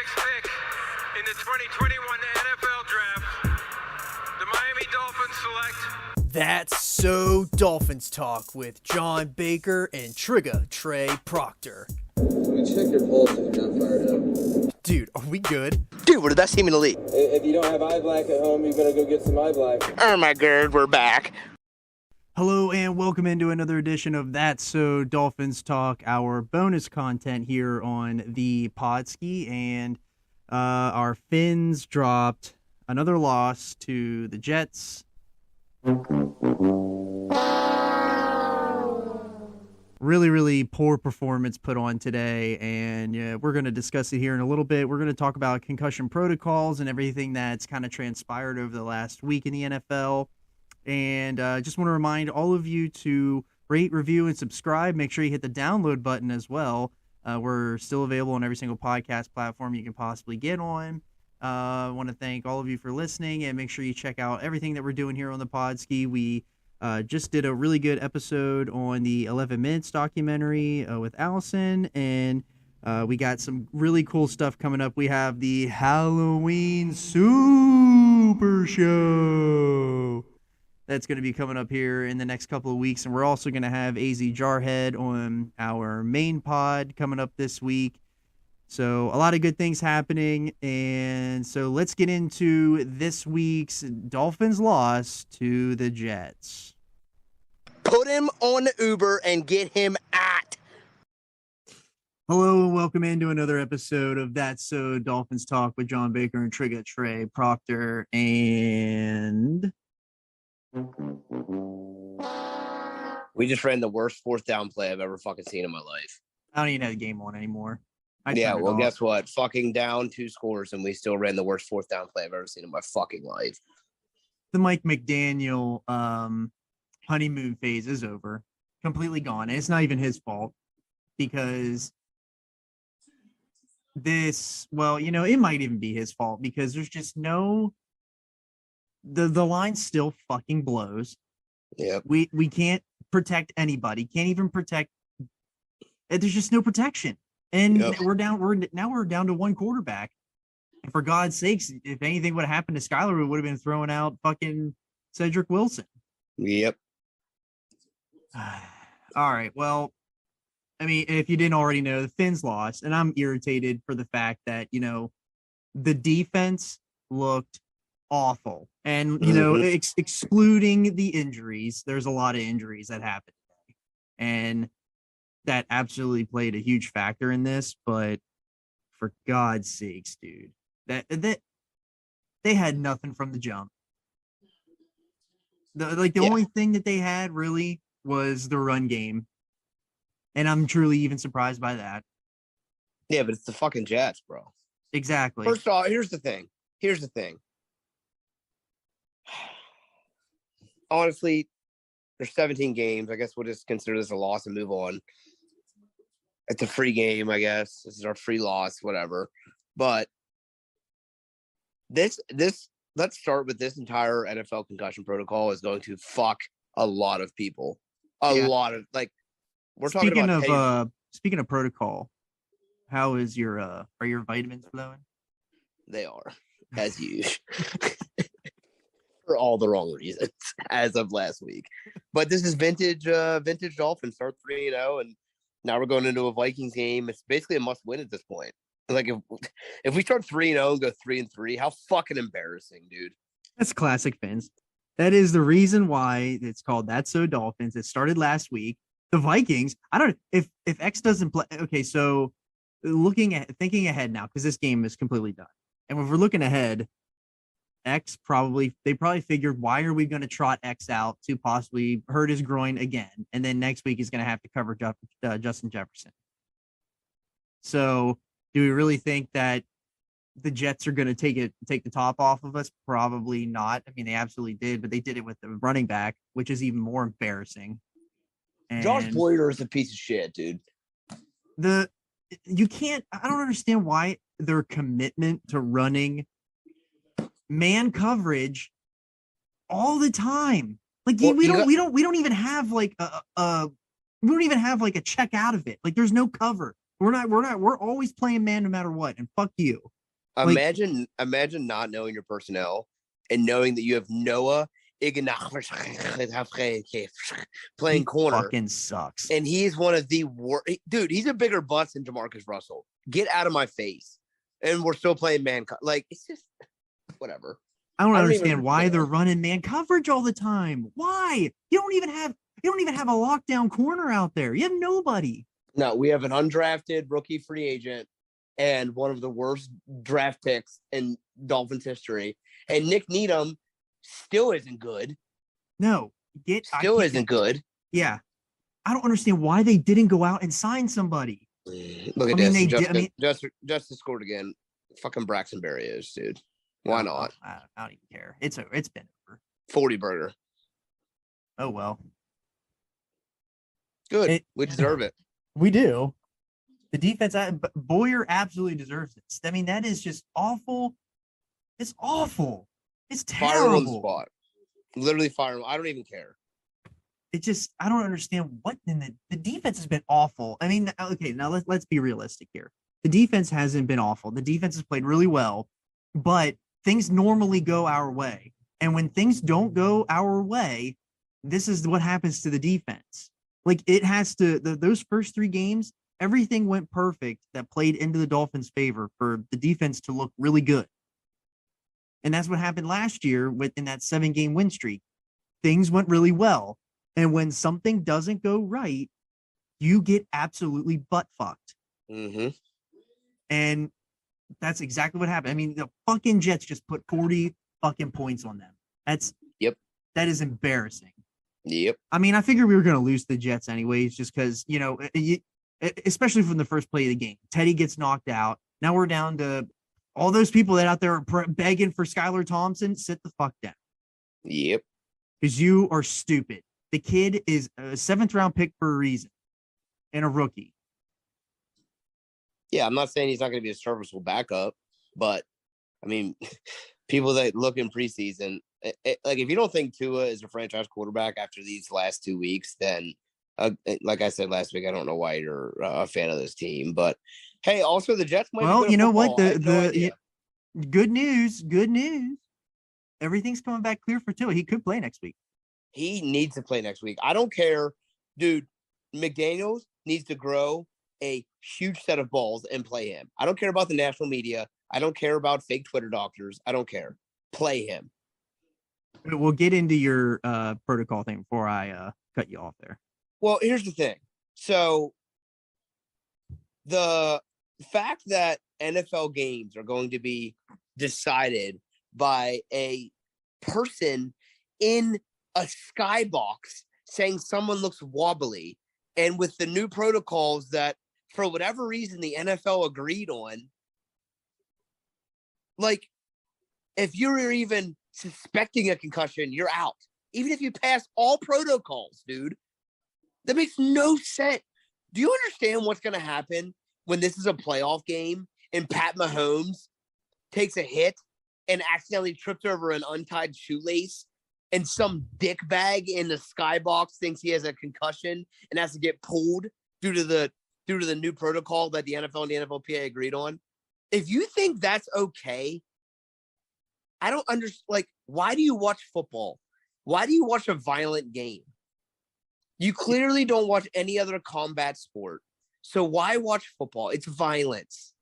next pick in the 2021 NFL Draft, the Miami Dolphins select... That's So Dolphins Talk with John Baker and Trigga Trey Proctor. Let me check your pulse if you're not fired up. Dude, are we good? Dude, we're the best team in the league. If you don't have eye black at home, you better go get some eye black. Oh my god, we're back. Hello and welcome into another edition of That's So Dolphins Talk, our bonus content here on the Podski, and our Fins dropped another loss to the Jets. Really poor performance put on today, and we're going to discuss it here in a little bit. We're going to talk about concussion protocols and everything that's kind of transpired over the last week in the NFL. And just want to remind all of you to rate, review, and subscribe. Make sure you hit the download button as well. We're still available on every single podcast platform you can possibly get on. I want to thank all of you for listening, and make sure you check out everything that we're doing here on the Podski. We just did a really good episode on the 11 Minutes documentary with Allison, and we got some really cool stuff coming up. We have the Halloween Super Show that's going to be coming up here in the next couple of weeks, and we're also going to have AZ Jarhead on our main pod coming up this week. So a lot of good things happening, and so let's get into this week's Dolphins loss to the Jets. Put him on the Uber and get him at. Hello and welcome into another episode of That's So Dolphins Talk with John Baker and Trigga Trey Proctor, and We just ran the worst fourth down play I've ever fucking seen in my life. I don't even have the game on anymore. Yeah, well, guess what? Fucking down 2 scores, and we still ran the worst fourth down play I've ever seen in my fucking life. The Mike McDaniel honeymoon phase is over. Completely gone. And it's not even his fault, because this, well, it might even be his fault, because there's just no, the line still fucking blows. Yep. We can't protect anybody. Can't even protect. There's just no protection. And Yep. we're down to one quarterback. And for God's sakes, if anything would have happened to Skylar, we would have been throwing out fucking Cedric Wilson. Yep. All right. Well, I mean, if you didn't already know, the Fins lost, and I'm irritated for the fact that, the defense looked awful. And, excluding the injuries, there's a lot of injuries that happened today. And that absolutely played a huge factor in this, but for God's sakes, dude, that they had nothing from the jump. The only thing that they had really was the run game, and I'm truly even surprised by that. Yeah, but it's the fucking Jets, bro. Exactly. First of all, here's the thing. Honestly, there's 17 games. I guess we'll just consider this a loss and move on. It's a free game, I guess. This is our free loss, whatever. But let's start with this entire NFL concussion protocol is going to fuck a lot of people. A lot of, we're talking about. Speaking of protocol, how is are your vitamins flowing? They are, as usual. For all the wrong reasons, as of last week. But this is vintage Dolphins, start 3-0, and now we're going into a Vikings game. It's basically a must-win at this point. Like, if we start 3-0 and go 3-3, how fucking embarrassing, dude. That's classic Fins. That is the reason why it's called That's So Dolphins. It started last week. The Vikings, I don't if X doesn't play. Okay, so thinking ahead now, because this game is completely done. And if we're looking ahead, X they probably figured, why are we going to trot X out to possibly hurt his groin again? And then next week he's going to have to cover Justin Jefferson. So do we really think that the Jets are going to take the top off of us? Probably not. I mean, they absolutely did, but they did it with the running back, which is even more embarrassing. And Josh Boyer is a piece of shit, dude. I don't understand why their commitment to running man coverage all the time. Like, we don't even have like a check out of it. Like, there's no cover. We're always playing man no matter what. And fuck you. Like, Imagine not knowing your personnel and knowing that you have Noah playing he corner, fucking sucks. and he's one of the worst. Dude, he's a bigger bust than Jamarcus Russell. Get out of my face. And we're still playing man. Like, it's just whatever. I don't understand why they're running man coverage all the time. Why? You don't even have a lockdown corner out there. You have nobody. No, we have an undrafted rookie free agent and one of the worst draft picks in Dolphins history. And Nick Needham still isn't good. No, isn't good. Yeah. I don't understand why they didn't go out and sign somebody. Look at this. Justice scored again. Fucking Braxton Berry is, dude. Why not? I don't even care. It's been over. 40 burger. Oh well. Good. We deserve it. We do. The defense, Boyer absolutely deserves it. I mean, that is just awful. It's awful. It's terrible. Fire him on the spot. Literally fire him. I don't even care. I don't understand what in the defense has been awful. I mean, okay, now let's be realistic here. The defense hasn't been awful. The defense has played really well, but things normally go our way. And when things don't go our way, this is what happens to the defense. Like, it has to, those first 3 games, everything went perfect that played into the Dolphins' favor for the defense to look really good. And that's what happened last year in that 7-game win streak. Things went really well. And when something doesn't go right, you get absolutely butt fucked. Mm-hmm. And that's exactly what happened. I mean, the fucking Jets just put 40 fucking points on them. That is embarrassing. Yep. I mean, I figured we were going to lose the Jets anyways, just because, especially from the first play of the game. Teddy gets knocked out. Now we're down to all those people that out there are begging for Skylar Thompson. Sit the fuck down. Yep. Because you are stupid. The kid is a 7th-round pick for a reason and a rookie. Yeah, I'm not saying he's not going to be a serviceable backup, but, I mean, people that look in preseason, like, if you don't think Tua is a franchise quarterback after these last 2 weeks, then, like I said last week, I don't know why you're a fan of this team. But, hey, also the Jets might be good at you know football. what? Good news. Everything's coming back clear for Tua. He could play next week. He needs to play next week. I don't care. Dude, McDaniels needs to grow a huge set of balls and play him. I don't care about the national media. I don't care about fake Twitter doctors. I don't care. Play him. We'll get into your protocol thing before I cut you off there. Well, here's the thing. So the fact that NFL games are going to be decided by a person in a skybox saying someone looks wobbly, and with the new protocols that, for whatever reason, the NFL agreed on, like, if you're even suspecting a concussion, you're out. Even if you pass all protocols, dude, that makes no sense. Do you understand what's going to happen when this is a playoff game and Pat Mahomes takes a hit and accidentally trips over an untied shoelace, and some dickbag in the skybox thinks he has a concussion and has to get pulled due to the new protocol that the NFL and the NFLPA agreed on? If you think that's okay, I don't understand. Like, why do you watch football? Why do you watch a violent game? You clearly don't watch any other combat sport. So why watch football? It's violence.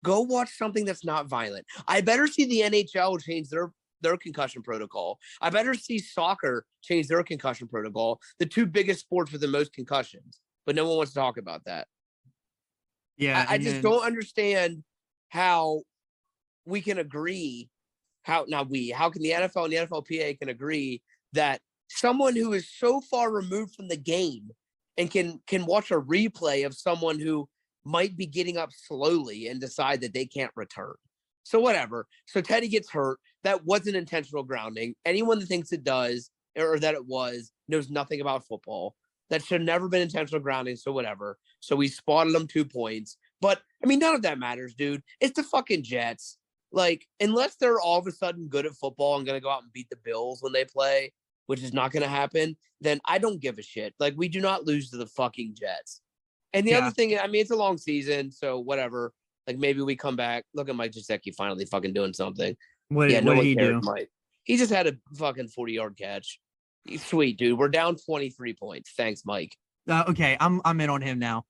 Go watch something that's not violent. I better see the NHL change their concussion protocol. I better see soccer change their concussion protocol, the 2 biggest sports with the most concussions. But no one wants to talk about that. Yeah. I just don't understand how we can agree, how can the NFL and the NFLPA can agree that someone who is so far removed from the game and can watch a replay of someone who might be getting up slowly and decide that they can't return. So whatever. So Teddy gets hurt. That wasn't intentional grounding. Anyone that thinks it does or that it was knows nothing about football. That should have never been intentional grounding. So whatever. So we spotted them 2 points. But, I mean, none of that matters, dude. It's the fucking Jets. Like, unless they're all of a sudden good at football and going to go out and beat the Bills when they play, which is not going to happen, then I don't give a shit. Like, we do not lose to the fucking Jets. And the Yeah. other thing, I mean, it's a long season, so whatever. Like maybe we come back. Look at Mike Gesicki finally fucking doing something. What Yeah, no did one he cares, do? Mike. He just had a fucking 40-yard catch. He's sweet, dude. We're down 23 points. Thanks, Mike. Okay, I'm in on him now.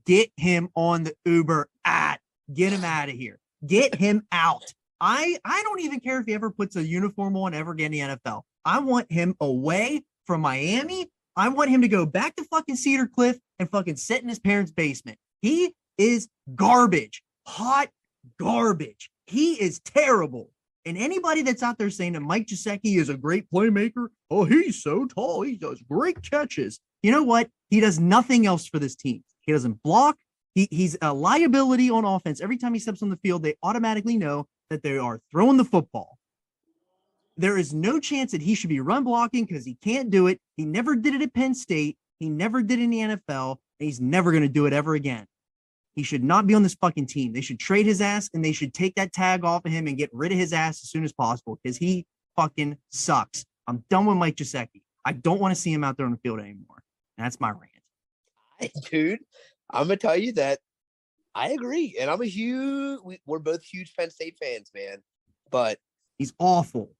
Get him on the Uber at. Get him out of here. Get him out. I don't even care if he ever puts a uniform on ever again in the NFL. I want him away from Miami. I want him to go back to fucking Cedar Cliff and fucking sit in his parents' basement. He is garbage. Hot garbage. He is terrible. And anybody that's out there saying that Mike Gesicki is a great playmaker, oh, he's so tall. He does great catches. You know what? He does nothing else for this team. He doesn't block. He's a liability on offense. Every time he steps on the field, they automatically know that they are throwing the football. There is no chance that he should be run blocking because he can't do it. He never did it at Penn State. He never did it in the NFL. And he's never going to do it ever again. He should not be on this fucking team. They should trade his ass and they should take that tag off of him and get rid of his ass as soon as possible because he fucking sucks. I'm done with Mike Gesicki. I don't want to see him out there on the field anymore. And that's my rant. Dude, I'm going to tell you that I agree. And I'm we're both huge Penn State fans, man. But he's awful.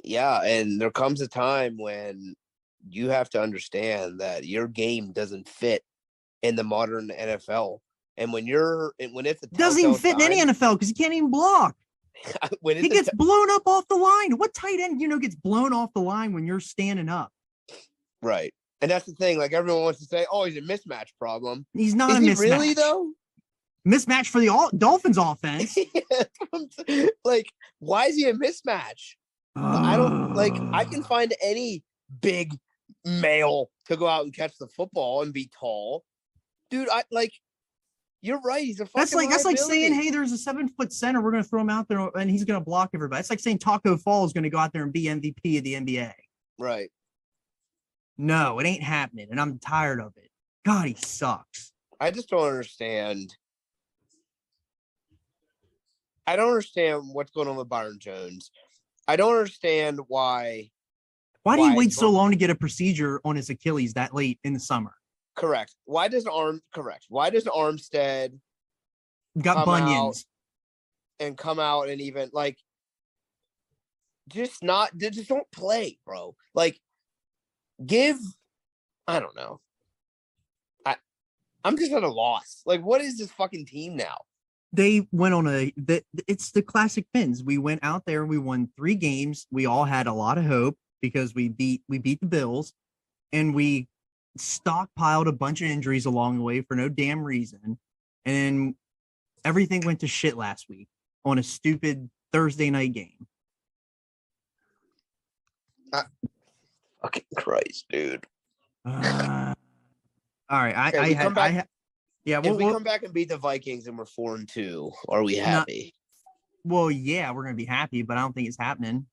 Yeah. And there comes a time when you have to understand that your game doesn't fit in the modern NFL. And when it's a doesn't even fit in any NFL because he can't even block. When he gets blown up off the line. What tight end, gets blown off the line when you're standing up? Right. And that's the thing. Like everyone wants to say, oh, he's a mismatch problem. He's not Is a he mismatch. Really though? Mismatch for the Dolphins offense. Like, why is he a mismatch? I don't I can find any big male to go out and catch the football and be tall. Dude, you're right. He's a fucking that's like saying, hey, there's a 7-foot center. We're going to throw him out there and he's going to block everybody. It's like saying Taco Fall is going to go out there and be MVP of the NBA. Right. No, it ain't happening. And I'm tired of it. God, he sucks. I just don't understand. I don't understand what's going on with Byron Jones. I don't understand why. Why did he wait so long to get a procedure on his Achilles that late in the summer? Correct. Why does Armstead got bunions come out and even just don't play, bro. Like I don't know. I'm just at a loss. Like, what is this fucking team now? They went on it's the classic Finns. We went out there and we won 3 games. We all had a lot of hope because we beat the Bills and we stockpiled a bunch of injuries along the way for no damn reason. And everything went to shit last week on a stupid Thursday night game. Fucking Christ, dude. All right. If we come back and beat the Vikings and we're 4-2, are we happy? Well, yeah, we're gonna be happy, but I don't think it's happening.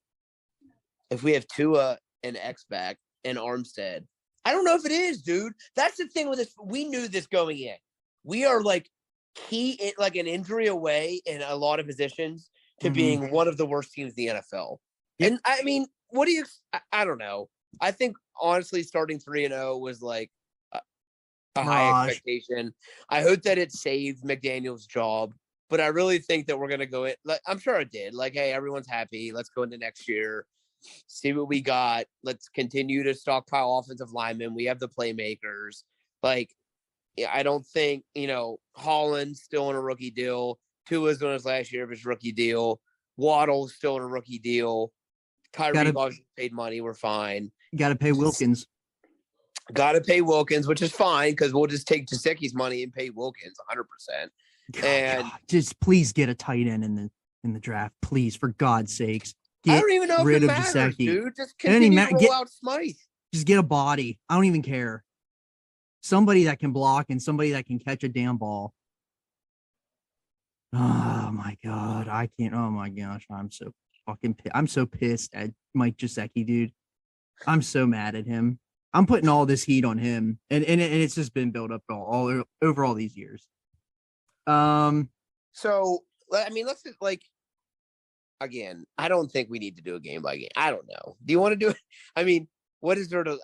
If we have Tua and X back and Armstead, I don't know if it is, dude. That's the thing with this. We knew this going in. We are an injury away in a lot of positions to being one of the worst teams in the NFL. Yep. And I mean, what do you? I don't know. I think honestly, starting 3-0 was like a high expectation. I hope that it saved McDaniel's job, but I really think that we're gonna go in. I'm sure it did. Like, hey, everyone's happy. Let's go into next year. See what we got. Let's continue to stockpile offensive linemen. We have the playmakers. I don't think, Holland's still on a rookie deal. Tua's on his last year of his rookie deal. Waddle's still on a rookie deal. Tyreek obviously paid money. We're fine. You got to pay Wilkins. Got to pay Wilkins, which is fine because we'll just take Gesicki's money and pay Wilkins 100%. And just please get a tight end in the draft, please, for God's sakes. I don't even know if it matters, Gesicki. dude. Just continue to roll out Smythe. Just get a body. I don't even care. Somebody that can block and somebody that can catch a damn ball. Oh my God. I can't. Oh my gosh. I'm so pissed at Mike Gesicki, dude. I'm so mad at him. I'm putting all this heat on him. And it's just been built up all over all these years. So, I mean, let's just again, I don't think we need to do a game by game. I don't know. Do you want to do it? I mean, what is there to,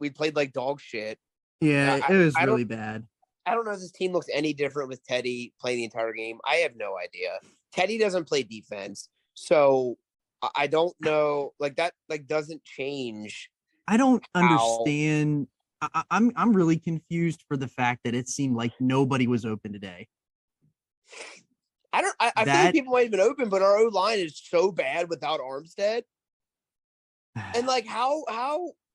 we played like dog shit. Yeah, it was really bad. I don't know if this team looks any different with Teddy playing the entire game. I have no idea. Teddy doesn't play defense, so I don't know. Like that, like doesn't change. I don't How- understand. I'm really confused for the fact that it seemed like nobody was open today. I feel like That- people might have been open, but our O line is so bad without Armstead. And like, how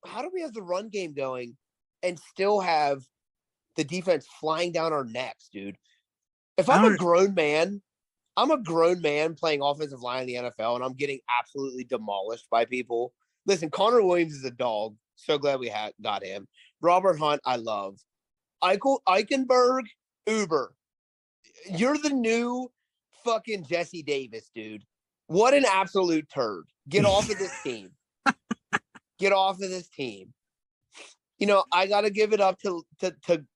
do we have the run game going and still have the defense flying down our necks, dude? If I'm a grown man playing offensive line in the NFL, and I'm getting absolutely demolished by people. Listen, Connor Williams is a dog. So glad we got him. Robert Hunt, I love. Eichenberg, Uber. You're the new fucking Jesse Davis, dude. What an absolute turd. Get off of this team. Get off of this team. You know, I got to give it up to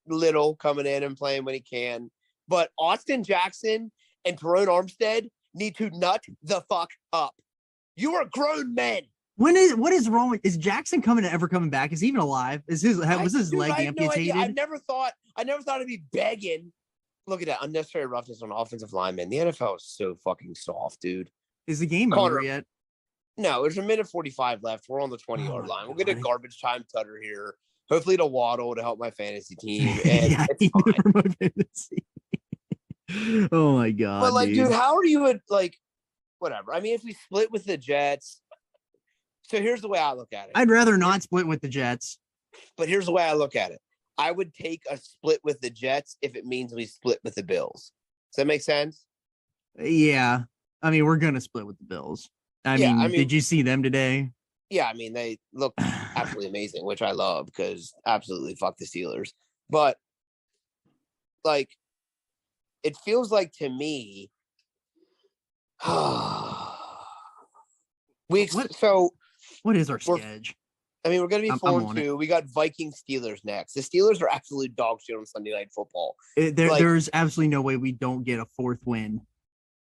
Little coming in and playing when he can. But Austin Jackson and Tyrone Armstead need to nut the fuck up. You are grown men. What is wrong with, is Jackson ever coming back? Is he even alive? Was his leg amputated? I never thought I'd be begging. Look at that unnecessary roughness on offensive linemen. The NFL is so fucking soft, dude. Is the game Connor, over yet? No, there's a minute 45 left. We're on the 20-yard line. We'll get a garbage time tutter here. Hopefully to Waddle to help my fantasy team. And yeah, it's fine. for my fantasy. Oh my god. But like, dude, how are you like whatever? I mean, if we split with the Jets. So here's the way I look at it. I'd rather not split with the Jets. But here's the way I look at it. I would take a split with the Jets if it means we split with the Bills. Does that make sense? Yeah. I mean, we're going to split with the Bills. I mean, did you see them today? Yeah, I mean, they look absolutely amazing, which I love because absolutely fuck the Steelers. But, like, it feels like to me, what is our schedule? I mean, we're going to be 4-2. We got Vikings Steelers next. The Steelers are absolute dog shit on Sunday Night Football. There's absolutely no way we don't get a fourth win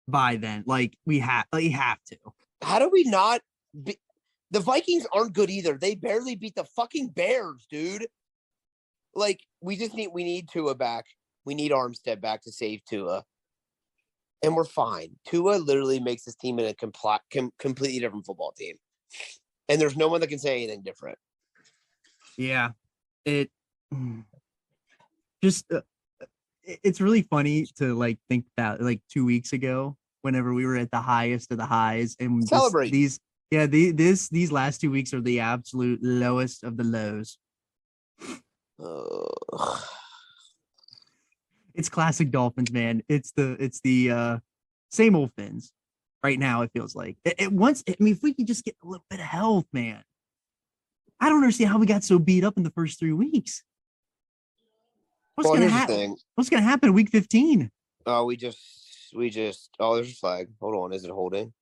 by then. Like we have to. How do we not? The Vikings aren't good either. They barely beat the fucking Bears, dude. Like we need Tua back. We need Armstead back to save Tua, and we're fine. Tua literally makes this team in a completely different football team. And there's no one that can say anything different. Yeah, it's really funny to like think about like 2 weeks ago, whenever we were at the highest of the highs, and celebrate these last 2 weeks are the absolute lowest of the lows. It's classic Dolphins, man. It's the same old Fins. Right now, it feels like if we could just get a little bit of health, man. I don't understand how we got so beat up in the first 3 weeks. What's going to happen? What's going to happen in week 15? Oh, there's a flag. Hold on. Is it holding?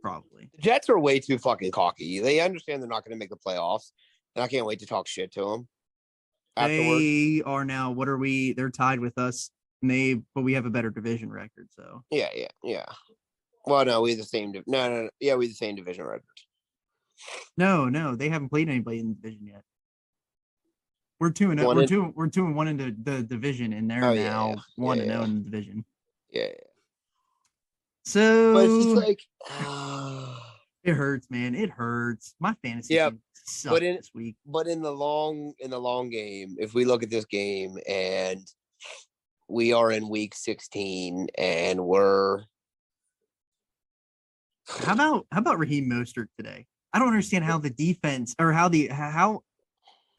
Probably. The Jets are way too fucking cocky. They understand they're not going to make the playoffs. And I can't wait to talk shit to them. Afterwards. They are now, what are we? They're tied with us. But we have a better division record, so yeah. Well, no, we have the same. No. Yeah, we have the same division record. No, they haven't played anybody in the division yet. We're 2-0. We're 2-1 into the division, and they're now 1-0 in the division. Yeah. So, but it's just like it hurts, man. It hurts. My fantasy team sucked this week. But in the long game, if we look at this game and we are in week 16 and we're how about Raheem Mostert today? I don't understand how the defense or how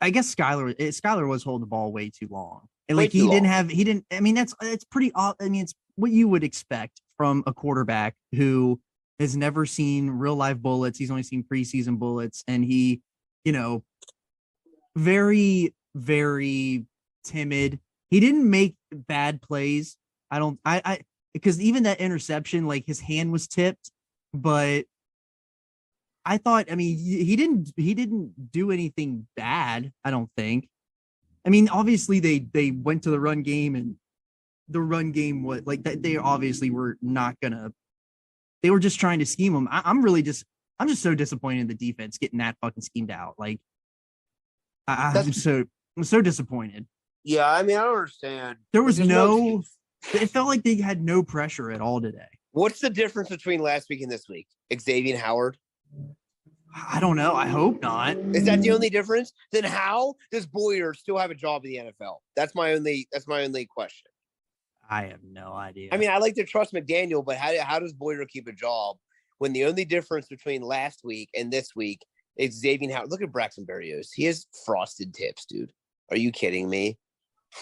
I guess Skylar was holding the ball way too long. And like I mean, it's pretty I mean, it's what you would expect from a quarterback who has never seen real live bullets. He's only seen preseason bullets, and he, very, very timid. He didn't make bad plays. Because even that interception, like his hand was tipped, but I thought, I mean, he didn't do anything bad. I don't think. I mean, obviously they went to the run game, and the run game was like that. They obviously were not gonna. They were just trying to scheme him. I'm just so disappointed in the defense getting that fucking schemed out. Like, I'm I'm so disappointed. Yeah, I mean, I don't understand. There was There's no. It felt like they had no pressure at all today. What's the difference between last week and this week? Xavier Howard? I don't know. I hope not. Is that the only difference? Then how does Boyer still have a job in the NFL? That's my only question. I have no idea. I mean, I like to trust McDaniel, but how does Boyer keep a job when the only difference between last week and this week is Xavier Howard? Look at Braxton Berrios. He has frosted tips, dude. Are you kidding me?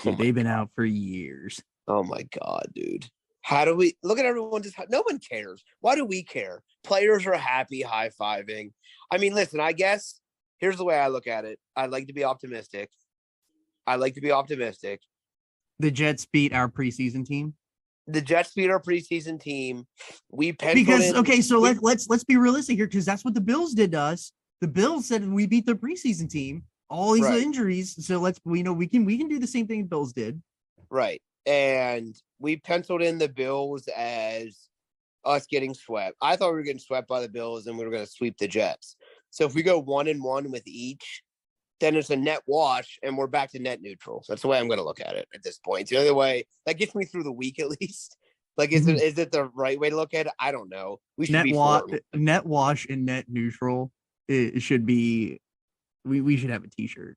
Dude, they've been out for years. Oh my God, dude. How do we look at everyone? No one cares. Why do we care? Players are happy, high-fiving. I mean, listen, I guess here's the way I look at it. I like to be optimistic. The Jets beat our preseason team. The Jets beat our preseason team. We penciled in, okay, so let's be realistic here, because that's what the Bills did to us. The Bills said we beat the preseason team. All these injuries, so we can do the same thing the Bills did. Right. And we penciled in the Bills as us getting swept. I thought we were getting swept by the Bills and we were going to sweep the Jets. So if we go 1-1 with each, then it's a net wash and we're back to net neutral. That's the way I'm going to look at it at this point. The other way, that gets me through the week at least. Like, is it the right way to look at it? I don't know. We should net wash and net neutral. It should be. We should have a T-shirt.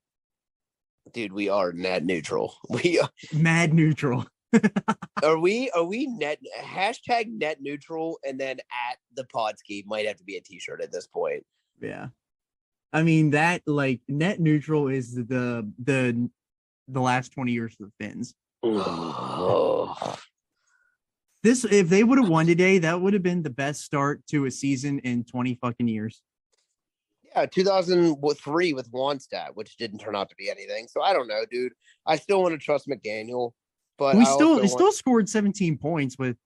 Dude, we are net neutral. We are mad neutral. Are we net neutral, and then at the Podski might have to be a T-shirt at this point. Yeah. I mean, that net neutral is the last 20 years of the Finns. If they would have won today, that would have been the best start to a season in 20 fucking years. Yeah, 2003 with Wannstedt, which didn't turn out to be anything. So I don't know, dude. I still want to trust McDaniel, but we still scored 17 points with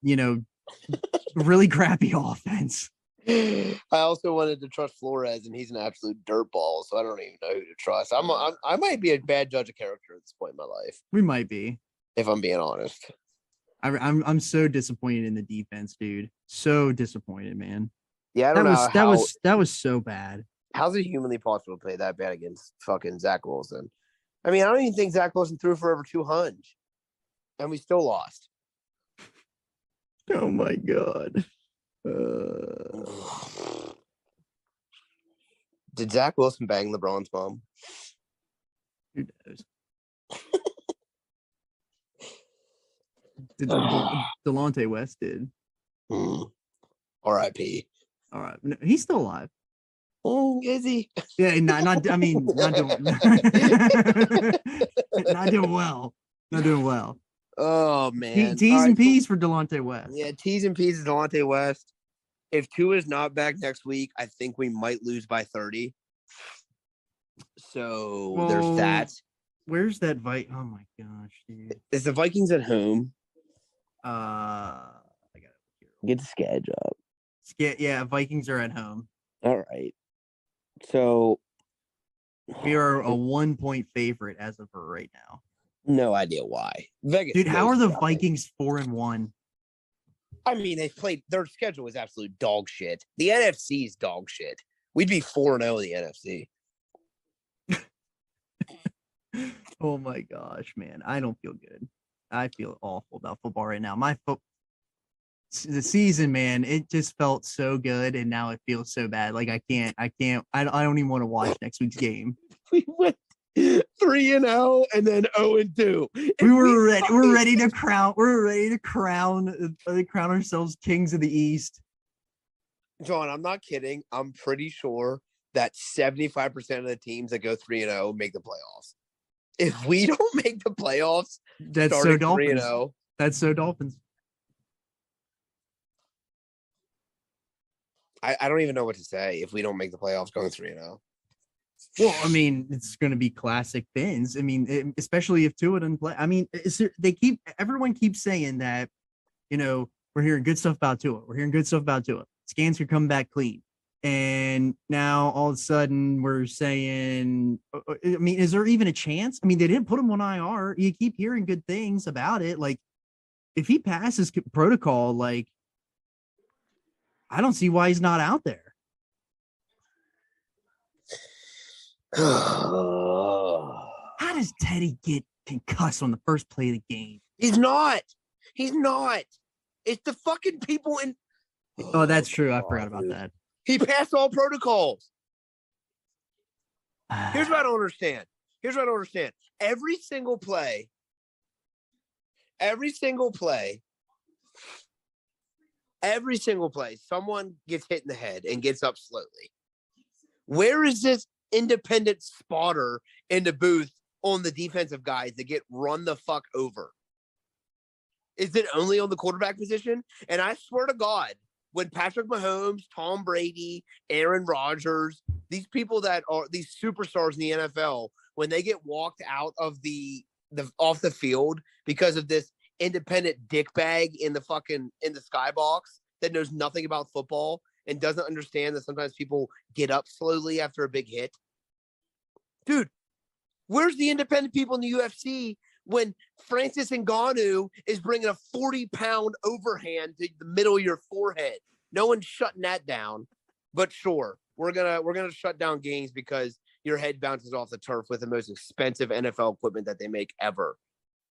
really crappy offense. I also wanted to trust Flores, and he's an absolute dirtball, so I don't even know who to trust. I might be a bad judge of character at this point in my life. We might be, if I'm being honest. I'm so disappointed in the defense, dude. So disappointed, man. Yeah, I don't know. That was so bad. How's it humanly possible to play that bad against fucking Zach Wilson? I mean, I don't even think Zach Wilson threw for over 200, and we still lost. Oh my God. Did Zach Wilson bang LeBron's mom? Who knows? Delonte West did. R.I.P. All right, no, he's still alive. Oh, is he? Yeah, not doing not doing well. Not doing well. Oh man. T's and P's for Delonte West. Yeah, T's and P's is Delonte West. If Tua is not back next week, I think we might lose by 30. So there's that. Where's that Oh my gosh, dude. Is the Vikings at home? I got it. Get the schedule up. Yeah, Vikings are at home. All right. So we are a 1-point favorite as of right now. No idea why. Vegas. Dude, how are the Vikings 4-1? I mean, their schedule is absolute dog shit. The NFC is dog shit. We'd be 4-0 in the NFC. Oh my gosh, man. I don't feel good. I feel awful about football right now. The season, man, it just felt so good, and now it feels so bad. Like I don't even want to watch next week's game. We went 3-0 and then 0-2. We're ready to crown ourselves kings of the East. John, I'm not kidding. I'm pretty sure that 75% of the teams that go 3-0 make the playoffs. If we don't make the playoffs, that's so Dolphins. 3-0, that's so Dolphins. I don't even know what to say if we don't make the playoffs going 3-0. Well, I mean, it's going to be classic Finns. I mean, especially if Tua doesn't play. I mean, everyone keeps saying that, we're hearing good stuff about Tua. Scans are coming back clean. And now all of a sudden we're saying, I mean, is there even a chance? I mean, they didn't put him on IR. You keep hearing good things about it. Like, if he passes protocol, like, I don't see why he's not out there. How does Teddy get concussed on the first play of the game? He's not. It's the fucking people in. Oh, that's true. I forgot about that. He passed all protocols. Here's what I don't understand. Every single play, someone gets hit in the head and gets up slowly. Where is this independent spotter in the booth on the defensive guys that get run the fuck over? Is it only on the quarterback position? And I swear to God, when Patrick Mahomes, Tom Brady, Aaron Rodgers, these people that are these superstars in the NFL, when they get walked out of the off the field because of this independent dickbag in the skybox that knows nothing about football and doesn't understand that sometimes people get up slowly after a big hit. Dude, where's the independent people in the UFC when Francis Ngannou is bringing a 40-pound overhand to the middle of your forehead? No one's shutting that down. But sure, we're gonna shut down games because your head bounces off the turf with the most expensive NFL equipment that they make ever.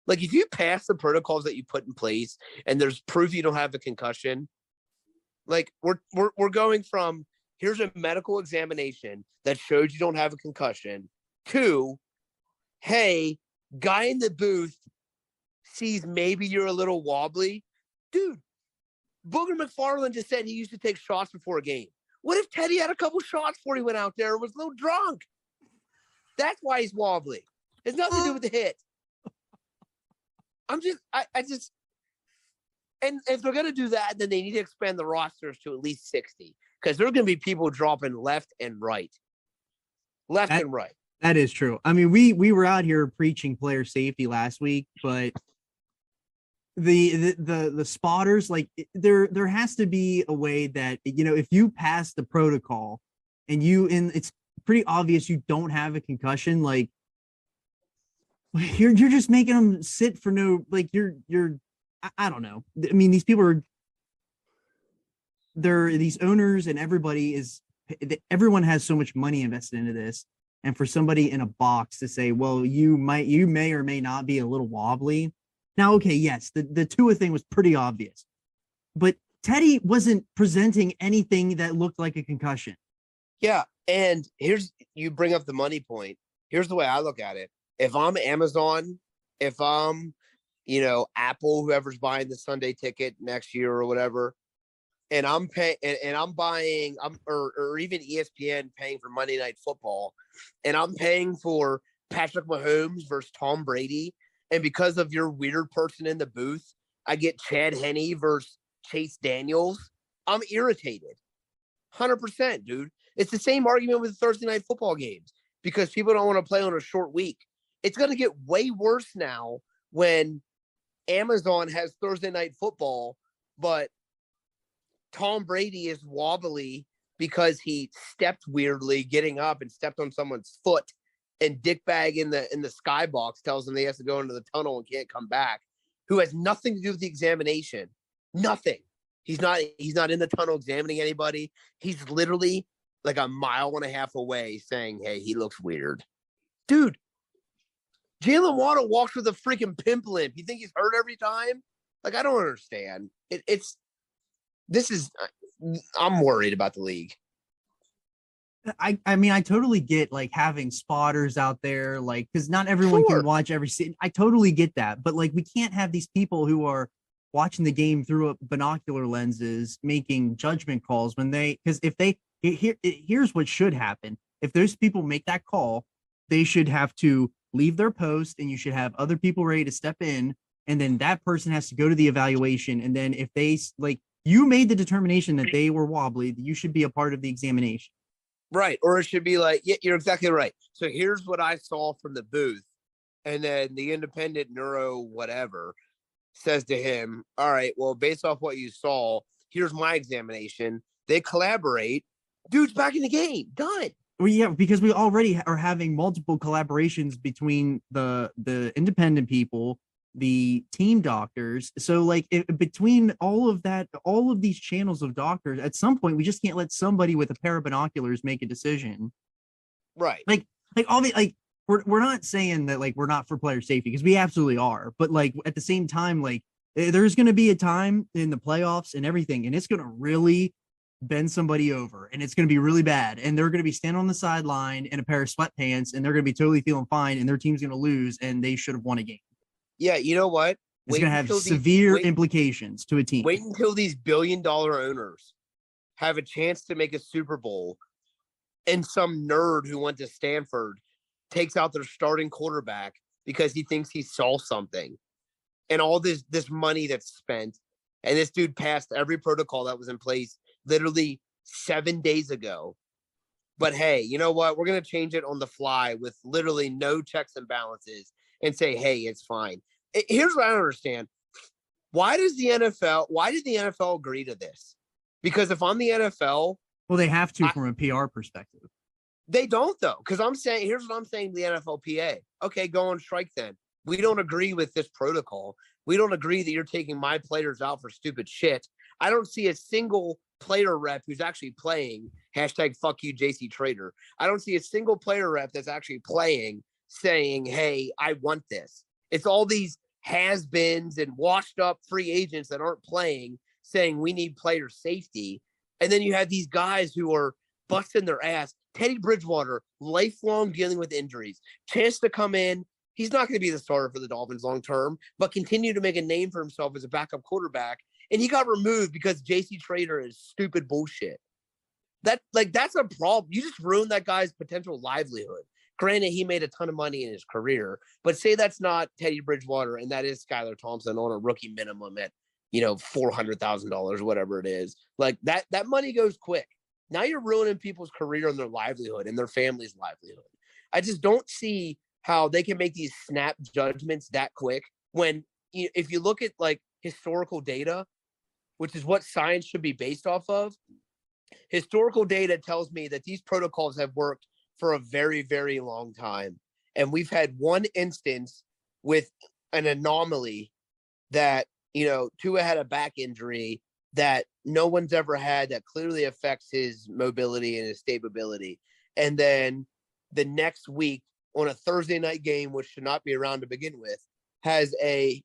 Like, if you pass the protocols that you put in place and there's proof you don't have a concussion, like we're going from here's a medical examination that shows you don't have a concussion to, hey, guy in the booth sees maybe you're a little wobbly. Dude, Booger McFarland just said he used to take shots before a game. What if Teddy had a couple shots before he went out there and was a little drunk? That's why he's wobbly. It's nothing to do with the hit. And if they're going to do that, then they need to expand the rosters to at least 60 because there are going to be people dropping left and right. And right. That is true. I mean, we were out here preaching player safety last week, but the spotters, like there has to be a way that, you know, if you pass the protocol and it's pretty obvious you don't have a concussion, like you're just making them sit for no, like you're I don't know. I mean, these people they're these owners and everyone has so much money invested into this. And for somebody in a box to say, well, you may or may not be a little wobbly. Now, okay, yes, the Tua thing was pretty obvious, but Teddy wasn't presenting anything that looked like a concussion. Yeah, and you bring up the money point. Here's the way I look at it. If I'm Amazon, if I'm, Apple, whoever's buying the Sunday ticket next year or whatever, and I'm paying, and I'm buying, or even ESPN paying for Monday Night Football, and I'm paying for Patrick Mahomes versus Tom Brady, and because of your weird person in the booth, I get Chad Henne versus Chase Daniels, I'm irritated. 100%, dude. It's the same argument with Thursday Night Football games because people don't want to play on a short week. It's going to get way worse now when Amazon has Thursday Night Football, but Tom Brady is wobbly because he stepped weirdly getting up and stepped on someone's foot, and dickbag in the skybox tells him he has to go into the tunnel and can't come back, who has nothing to do with the examination. Nothing. He's not in the tunnel examining anybody. He's literally like a mile and a half away saying, hey, he looks weird. Dude, Jalen Waddle walks with a freaking pimp limp. You think he's hurt every time? Like, I don't understand. I'm worried about the league. I mean, I totally get like having spotters out there, like, because not everyone can watch every scene. I totally get that, but like, we can't have these people who are watching the game through binocular lenses making judgment calls here's what should happen. If those people make that call, they should have to leave their post, and you should have other people ready to step in, and then that person has to go to the evaluation, and then if they you made the determination that they were wobbly, you should be a part of the examination. Right. Or it should be like, yeah, you're exactly right. So here's what I saw from the booth. And then the independent neuro whatever says to him, all right, well, based off what you saw, here's my examination. They collaborate. Dude's back in the game. Done. Well, yeah, because we already are having multiple collaborations between the independent people, the team doctors. So like between all of these channels of doctors, at some point we just can't let somebody with a pair of binoculars make a decision. Right. Like we're not saying that like we're not for player safety, because we absolutely are, but like at the same time, like there's going to be a time in the playoffs and everything, and it's going to really bend somebody over, and it's going to be really bad, and they're going to be standing on the sideline in a pair of sweatpants, and they're going to be totally feeling fine, and their team's going to lose, and they should have won a game. Yeah, you know what? It's going to have severe implications to a team. Wait until these billion-dollar owners have a chance to make a Super Bowl, and some nerd who went to Stanford takes out their starting quarterback because he thinks he saw something. And all this money that's spent, and this dude passed every protocol that was in place literally 7 days ago. But hey, you know what? We're going to change it on the fly with literally no checks and balances and say, hey, it's fine. Here's what I don't understand. Why did the NFL agree to this? Because if I'm the NFL, well, they have to from a PR perspective. They don't, though, because here's what I'm saying to the NFLPA. Okay, go on strike then. We don't agree with this protocol. We don't agree that you're taking my players out for stupid shit. I don't see a single player rep who's actually playing, hashtag fuck you, JC Trader. I don't see a single player rep that's actually playing saying, hey, I want this. It's all these has-beens and washed up free agents that aren't playing saying we need player safety. And then you have these guys who are busting their ass. Teddy Bridgewater, lifelong dealing with injuries. Chance to come in. He's not going to be the starter for the Dolphins long term, but continue to make a name for himself as a backup quarterback. And he got removed because JC Trader is stupid bullshit. That's a problem. You just ruined that guy's potential livelihood. Granted, he made a ton of money in his career, but say that's not Teddy Bridgewater and that is Skylar Thompson on a rookie minimum at, $400,000, whatever it is. Like that money goes quick. Now you're ruining people's career and their livelihood and their family's livelihood. I just don't see how they can make these snap judgments that quick when, if you look at like historical data, which is what science should be based off of, historical data tells me that these protocols have worked for a very, very long time. And we've had one instance with an anomaly that, Tua had a back injury that no one's ever had that clearly affects his mobility and his stability. And then the next week on a Thursday night game, which should not be around to begin with, has a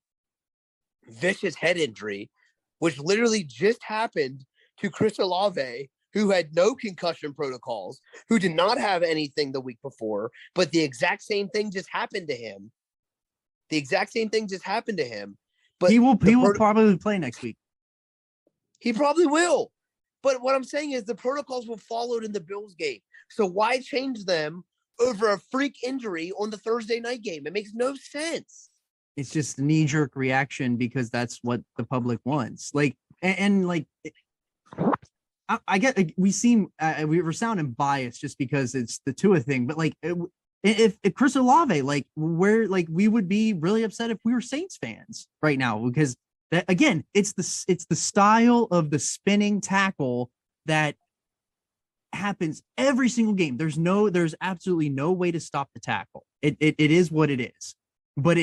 vicious head injury, which literally just happened to Chris Olave, who had no concussion protocols, who did not have anything the week before, but the exact same thing just happened to him. But he will probably play next week. He probably will. But what I'm saying is the protocols were followed in the Bills game. So why change them over a freak injury on the Thursday night game? It makes no sense. It's just a knee-jerk reaction because that's what the public wants. Like, I get like, we were sounding biased just because it's the Tua thing, but like if Chris Olave, like we would be really upset if we were Saints fans right now, because that, again, it's the style of the spinning tackle that happens every single game. There's absolutely no way to stop the tackle. It is what it is, but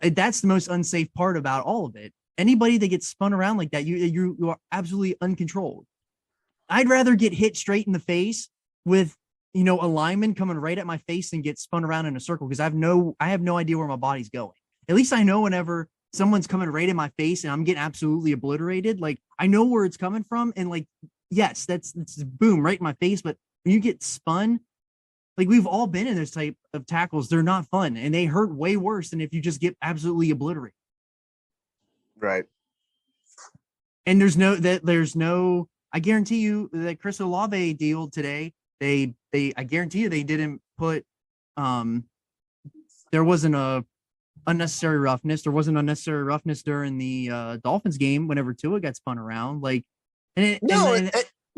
that's the most unsafe part about all of it. Anybody that gets spun around like that, you are absolutely uncontrolled. I'd rather get hit straight in the face with, a lineman coming right at my face and get spun around in a circle, because I have no idea where my body's going. At least I know whenever someone's coming right in my face and I'm getting absolutely obliterated, like I know where it's coming from. And like, yes, that's boom right in my face. But when you get spun, like we've all been in this type of tackles, they're not fun and they hurt way worse than if you just get absolutely obliterated. Right. And there's no, I guarantee you that Chris Olave deal today, I guarantee you they didn't put, there wasn't a unnecessary roughness. There wasn't unnecessary roughness during the Dolphins game whenever Tua got spun around. Like, well,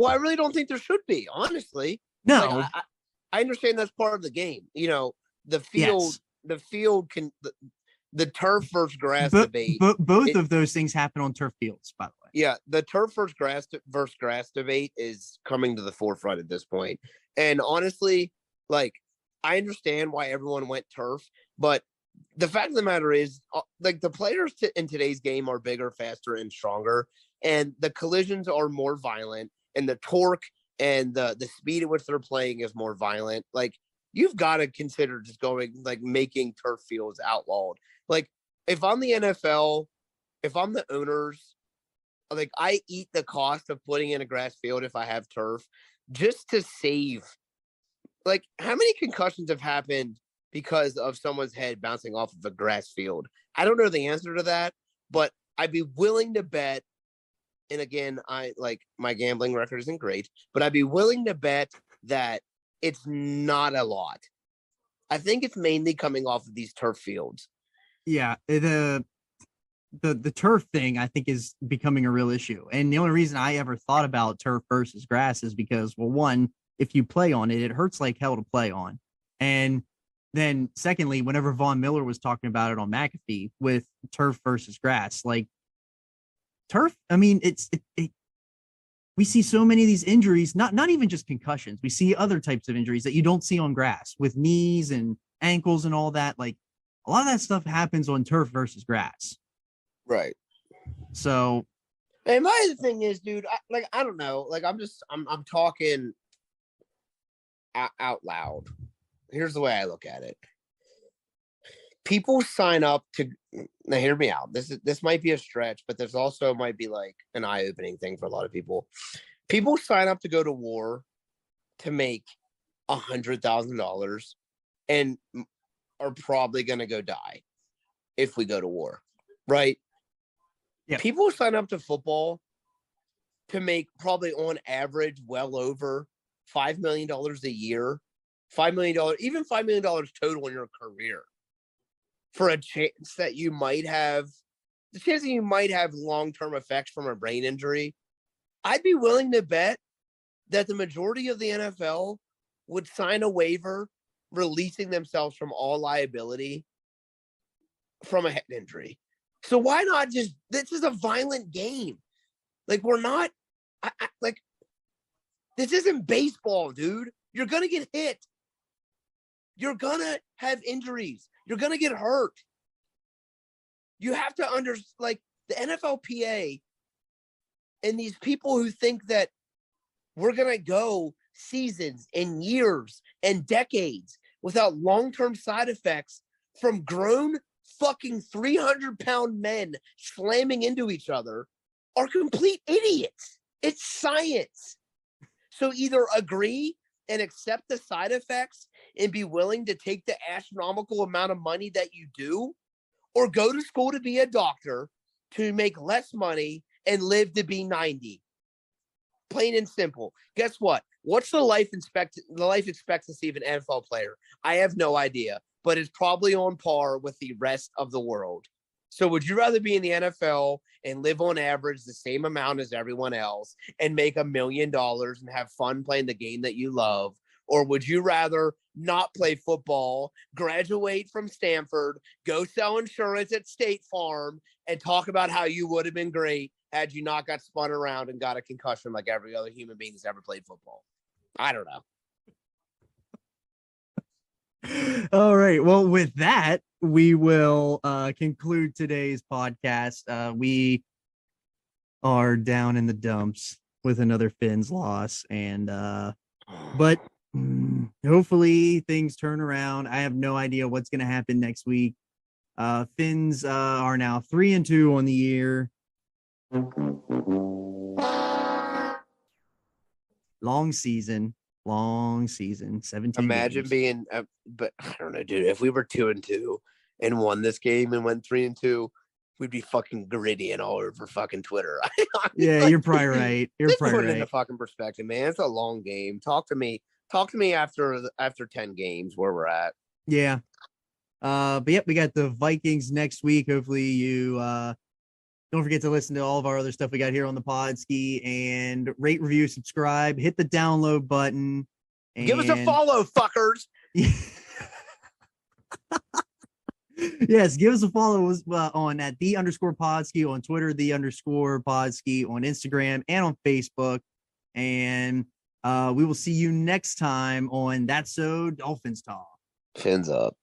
I really don't think there should be, honestly. No, like, I understand that's part of the game. The field, the turf versus grass debate. Both of those things happen on turf fields, by the way. Yeah, the turf versus grass debate is coming to the forefront at this point. And honestly, like, I understand why everyone went turf, but the fact of the matter is, like, the players in today's game are bigger, faster, and stronger, and the collisions are more violent, and the torque and the speed at which they're playing is more violent. Like, you've got to consider just going like making turf fields outlawed. Like if I'm the NFL, if I'm the owners, like I eat the cost of putting in a grass field if I have turf just to save. Like how many concussions have happened because of someone's head bouncing off of a grass field? I don't know the answer to that, but I'd be willing to bet. And again, I like my gambling record isn't great, but I'd be willing to bet that it's not a lot. I think it's mainly coming off of these turf fields. Yeah, the turf thing I think is becoming a real issue. And the only reason I ever thought about turf versus grass is because, well, one, if you play on it, it hurts like hell to play on. And then secondly, whenever Von Miller was talking about it on McAfee with turf versus grass, like turf, I mean, we see so many of these injuries, not even just concussions. We see other types of injuries that you don't see on grass with knees and ankles and all that. Like a lot of that stuff happens on turf versus grass. Right. So, and my other thing is, dude, I don't know. Like I'm talking out loud. Here's the way I look at it. People sign up to, now hear me out. This might be a stretch, but there's also might be like an eye-opening thing for a lot of people. People sign up to go to war to make $100,000 and are probably going to go die if we go to war, right? Yeah. People sign up to football to make probably on average well over $5 million a year, $5 million, even $5 million total in your career. For a chance that you might have, the chance that you might have long-term effects from a brain injury, I'd be willing to bet that the majority of the NFL would sign a waiver releasing themselves from all liability from a head injury. So why not just, this is a violent game. Like we're not, like, this isn't baseball, dude. You're going to get hit. You're going to have injuries. You're going to get hurt. You have to like the NFLPA and these people who think that we're going to go seasons and years and decades without long-term side effects from grown fucking 300-pound men slamming into each other are complete idiots. It's science. So either agree and accept the side effects and be willing to take the astronomical amount of money that you do, or go to school to be a doctor to make less money and live to be 90. Plain and simple. Guess what? What's the life expectancy of an NFL player? I have no idea, but it's probably on par with the rest of the world. So would you rather be in the NFL and live on average the same amount as everyone else and make $1 million and have fun playing the game that you love? Or would you rather not play football, graduate from Stanford, go sell insurance at State Farm, and talk about how you would have been great had you not got spun around and got a concussion like every other human being that's ever played football? I don't know. All right. Well, with that, we will conclude today's podcast. We are down in the dumps with another Finns loss, and but hopefully things turn around. I have no idea what's going to happen next week. Finns are now 3-2 on the year. Long season, 17 Imagine games. being but I don't know, dude, if we were 2-2 and won this game and went 3-2, we'd be fucking grittying all over fucking Twitter. Yeah, like, you're probably right. You're probably put it right. into fucking perspective, man. It's a long game. Talk to me after 10 games where we're at. Yeah. But yep, we got the Vikings next week. Hopefully you don't forget to listen to all of our other stuff we got here on the Podski, and rate, review, subscribe, hit the download button. And give us a follow, fuckers. Yes, give us a follow on at _Podski on Twitter, _Podski on Instagram and on Facebook. And we will see you next time on That's So Dolphins Talk. Fins up.